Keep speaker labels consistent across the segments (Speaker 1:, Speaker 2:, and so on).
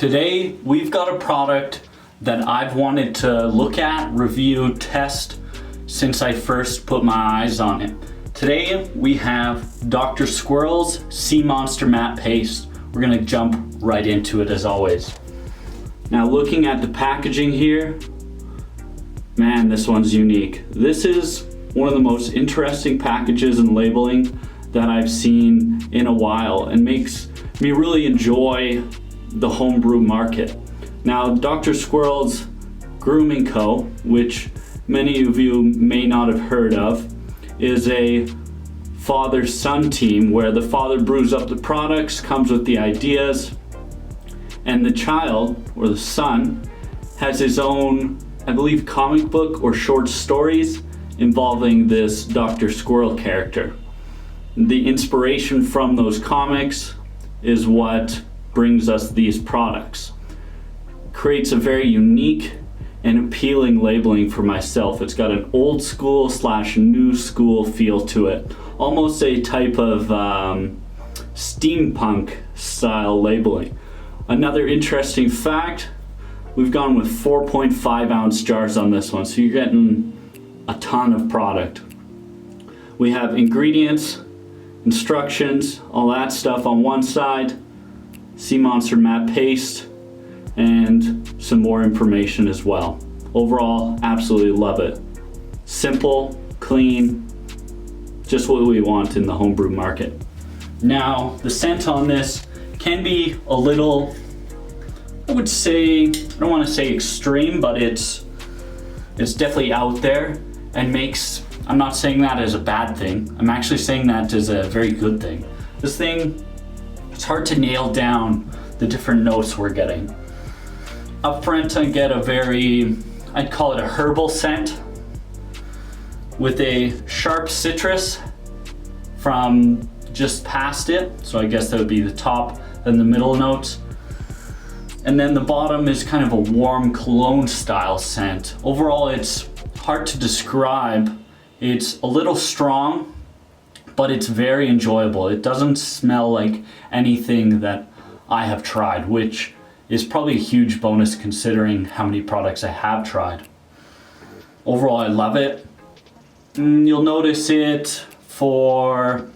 Speaker 1: Today we've got a product that I've wanted to look at, review, test since I first put my eyes on it. Today we have Dr. Squirrel's Sea Monster Matte Paste. We're gonna jump right into it as always. Now looking at the packaging here, man, this one's unique. This is one of the most interesting packages and labeling that I've seen in a while and makes me really enjoy the homebrew market. Now, Dr. Squirrel's Grooming Co., which many of you may not have heard of, is a father-son team where the father brews up the products, comes with the ideas, and the child, or the son, has his own, I believe, comic book or short stories involving this Dr. Squirrel character. The inspiration from those comics is what brings us these products. Creates a very unique and appealing labeling for myself. It's got an old school / new school feel to it. Almost a type of steampunk style labeling. Another interesting fact, we've gone with 4.5 ounce jars on this one, so you're getting a ton of product. We have ingredients, instructions, all that stuff on one side, Sea Monster Matte Paste, and some more information as well. Overall, absolutely love it. Simple, clean, just what we want in the homebrew market. Now, the scent on this can be a little, I would say, I don't want to say extreme, but it's definitely out there and makes, I'm not saying that as a bad thing. I'm actually saying that as a very good thing. This thing, it's hard to nail down the different notes we're getting. Up front, I get a very, I'd call it a herbal scent with a sharp citrus from just past it. So I guess that would be the top and the middle notes. And then the bottom is kind of a warm cologne style scent. Overall, it's hard to describe. It's a little strong, but it's very enjoyable. It doesn't smell like anything that I have tried, which is probably a huge bonus considering how many products I have tried. Overall, I love it. You'll notice it for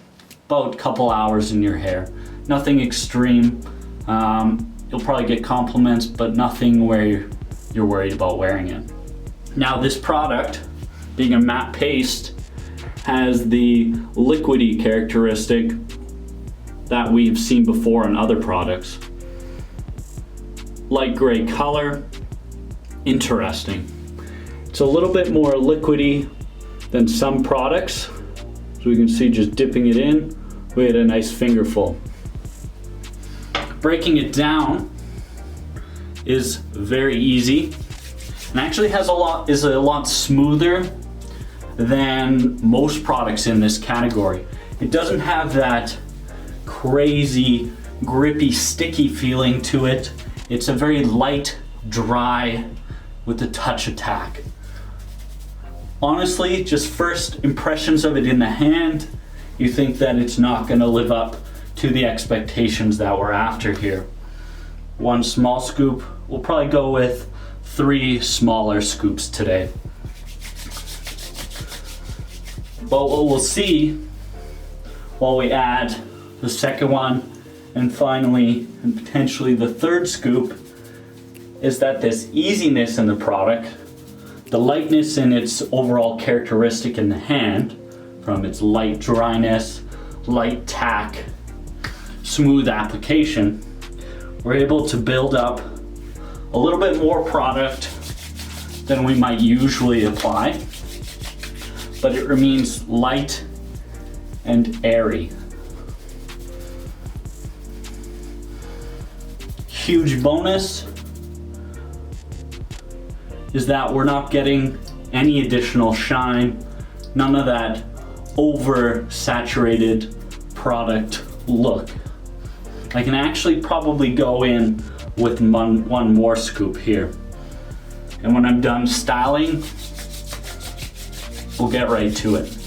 Speaker 1: about a couple hours in your hair. Nothing extreme. You'll probably get compliments, but nothing where you're worried about wearing it. Now this product, being a matte paste, has the liquidy characteristic that we've seen before in other products. Light gray color, interesting. It's a little bit more liquidy than some products. So we can see just dipping it in, we had a nice fingerful. Breaking it down is very easy and actually is a lot smoother than most products in this category. It doesn't have that crazy, grippy, sticky feeling to it. It's a very light, dry, with a touch attack. Honestly, just first impressions of it in the hand, you think that it's not gonna live up to the expectations that we're after here. One small scoop, we'll probably go with 3 smaller scoops today. But what we'll see while we add the second one and finally and potentially the third scoop is that this easiness in the product, the lightness in its overall characteristic in the hand, from its light dryness, light tack, smooth application, we're able to build up a little bit more product than we might usually apply, but it remains light and airy. Huge bonus is that we're not getting any additional shine, none of that over-saturated product look. I can actually probably go in with one more scoop here. And when I'm done styling, we'll get right to it.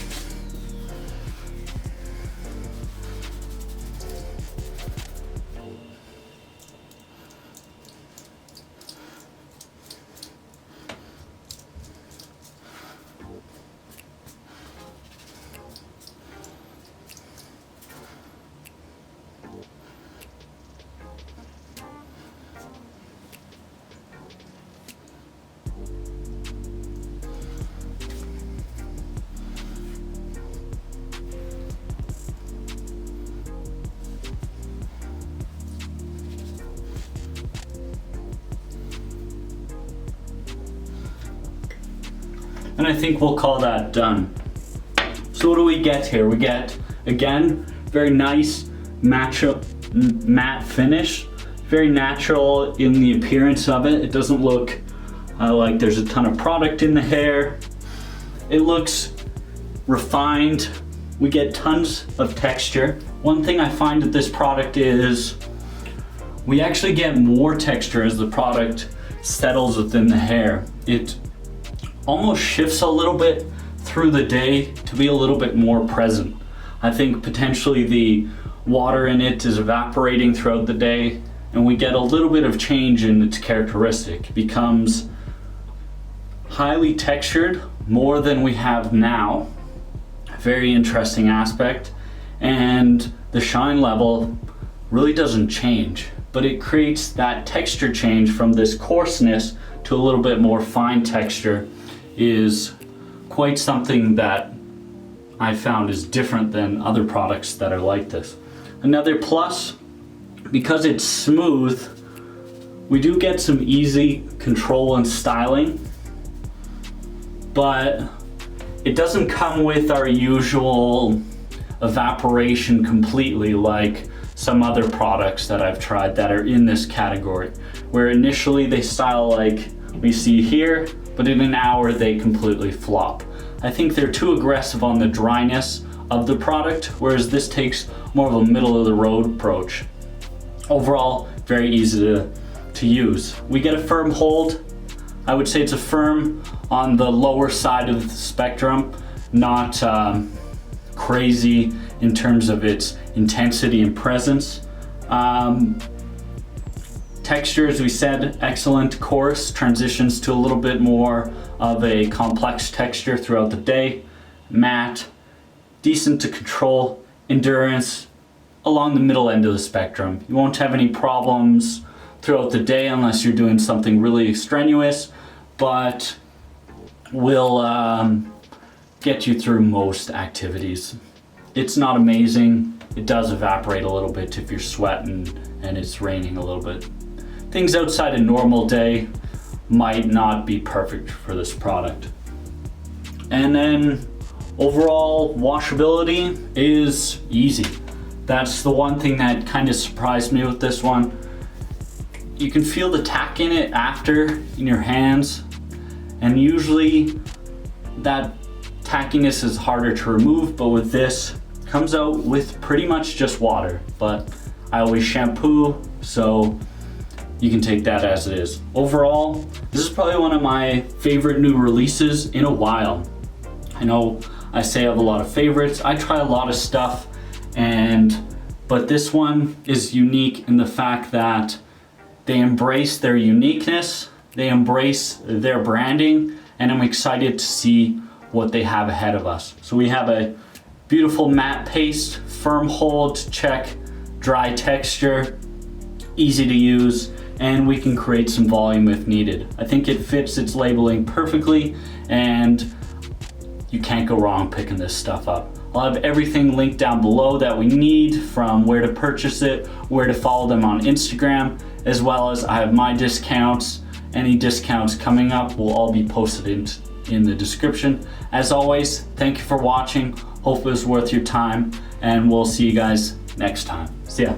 Speaker 1: And I think we'll call that done. So what do we get here? We get, again, very nice matte finish. Very natural in the appearance of it. It doesn't look like there's a ton of product in the hair. It looks refined. We get tons of texture. One thing I find with this product is we actually get more texture as the product settles within the hair. It almost shifts a little bit through the day to be a little bit more present. I think potentially the water in it is evaporating throughout the day, and we get a little bit of change in its characteristic. It becomes highly textured, more than we have now. Very interesting aspect. And the shine level really doesn't change, but it creates that texture change from this coarseness to a little bit more fine texture is quite something that I found is different than other products that are like this. Another plus, because it's smooth, we do get some easy control and styling, but it doesn't come with our usual evaporation completely like some other products that I've tried that are in this category, where initially they style like we see here, but in an hour they completely flop. I think they're too aggressive on the dryness of the product, whereas this takes more of a middle of the road approach. Overall, very easy to use. We get a firm hold. I would say it's a firm on the lower side of the spectrum, not crazy in terms of its intensity and presence. Texture, as we said, excellent. Coarse transitions to a little bit more of a complex texture throughout the day. Matte, decent to control. Endurance, along the middle end of the spectrum. You won't have any problems throughout the day unless you're doing something really strenuous, but will get you through most activities. It's not amazing. It does evaporate a little bit if you're sweating and it's raining a little bit. Things outside a normal day might not be perfect for this product. And then overall washability is easy. That's the one thing that kind of surprised me with this one. You can feel the tack in it after in your hands, and usually that tackiness is harder to remove, but with this, it comes out with pretty much just water. But I always shampoo, so you can take that as it is. Overall, this is probably one of my favorite new releases in a while. I know I say I have a lot of favorites. I try a lot of stuff, but this one is unique in the fact that they embrace their uniqueness, they embrace their branding, and I'm excited to see what they have ahead of us. So we have a beautiful matte paste, firm hold, check, dry texture, easy to use, and we can create some volume if needed. I think it fits its labeling perfectly, and you can't go wrong picking this stuff up. I'll have everything linked down below that we need, from where to purchase it, where to follow them on Instagram, as well as I have my discounts. Any discounts coming up will all be posted in the description. As always, thank you for watching. Hope it was worth your time, and we'll see you guys next time. See ya.